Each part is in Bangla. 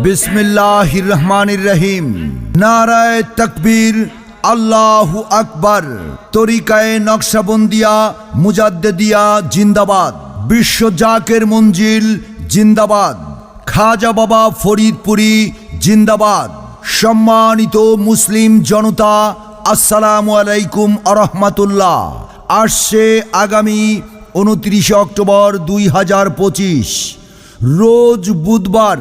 बिस्मिल्लाहिर रहमानिर रहीम। नाराए तकबीर, अल्लाहु अकबर। तरीकाए नक्शबंदिया मुजाद्दिदिया जिंदाबाद। विश्व जाकेर मंजिल जिंदाबाद। खाजा बाबा फरीदपुरी जिंदाबाद। सम्मानित मुस्लिम जनता আসসালামু আলাইকুম আরহামাতুল্লাহ। আসছে আগামী 29 অক্টোবর 2025 রোজ বুধবার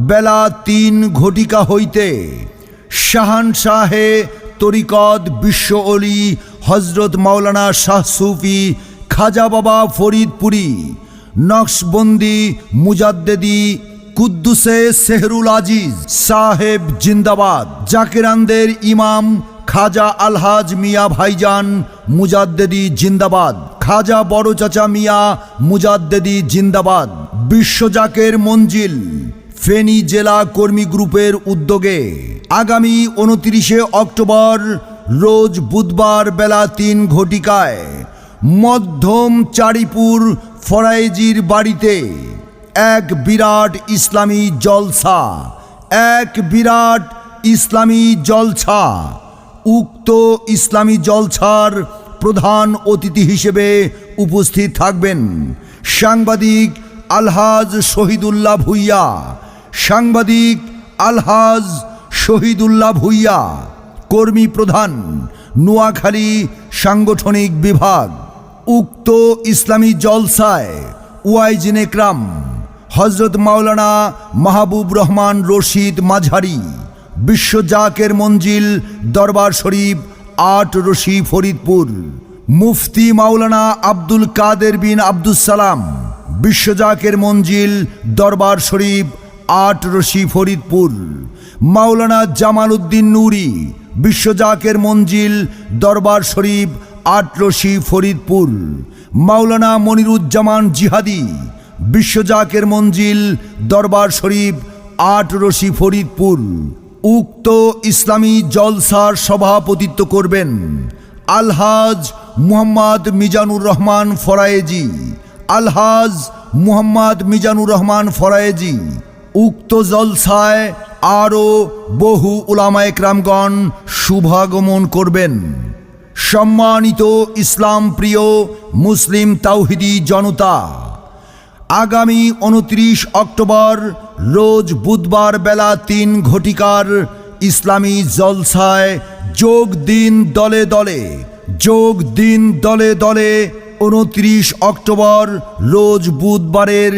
বেলা 3 ঘটিকা হইতে শাহানশাহে তরিকত বিশ্ব অলি হজরত মাওলানা শাহ সুফি খাজা বাবা ফরিদপুরি নকশবন্দি মুজাদ্দিদি কুদ্দুসে সেহরুল আজিজ সাহেব জিন্দাবাদ। জাকিরানদের ইমাম খাজা আলহাজ মিয়া ভাইজান মুজাদ্দিদি জিন্দাবাদ। খাজা বড় চাচা মিয়া মুজাদ্দিদি জিন্দাবাদ। বিশ্ব জাকের মঞ্জিল ফেনী জেলা কর্মী গ্রুপের উদ্যোগে আগামী 29 অক্টোবর রোজ বুধবার বেলা 3 ঘটিকায় মধ্যম চারিপুর ফরাইজির বাড়িতে এক বিরাট ইসলামী জলসা উক্ত ইসলামী জলসার প্রধান অতিথি হিসেবে উপস্থিত থাকবেন সাংবাদিক আলহাজ শহীদুল্লাহ ভুইয়া, কর্মী প্রধান নোয়াখালী সাংগঠনিক বিভাগ। উক্ত ইসলামী জলসায় ওয়াইজিন একরাম হজরত মাওলানা মাহবুব রহমান রশিদ মাঝারি, বিশ্ব জাকের মঞ্জিল দরবার শরীফ 8 রশি ফরিদপুর, মুফতি মাওলানা আব্দুল কাদের বিন আব্দুস সালাম, বিশ্ব জাকের মঞ্জিল দরবার শরীফ 8 রশি ফরিদপুর, মাওলানা জামাল উদ্দিন নুরি, বিশ্ব জাকের মঞ্জিল দরবার শরীফ 8 রশি ফরিদপুর, মাওলানা মনিরুজ্জামান জিহাদি, বিশ্ব জাকের মঞ্জিল দরবার শরীফ 8 রশি ফরিদপুর। উক্ত ইসলামী জলসার সভাপতিত্ব করবেন আলহাজ মুহাম্মদ মিজানুর রহমান ফরায়েজি। উক্ত জলসায় আরও বহু উলামা একরামগণ শুভাগমন করবেন। সম্মানিত ইসলাম প্রিয় মুসলিম তাওহিদি জনতা, আগামী 29 অক্টোবর রোজ বুধবার বেলা 3 ঘটিকার ইসলামী জলসায় যোগ দিন দলে দলে 29 অক্টোবর রোজ বুধবারের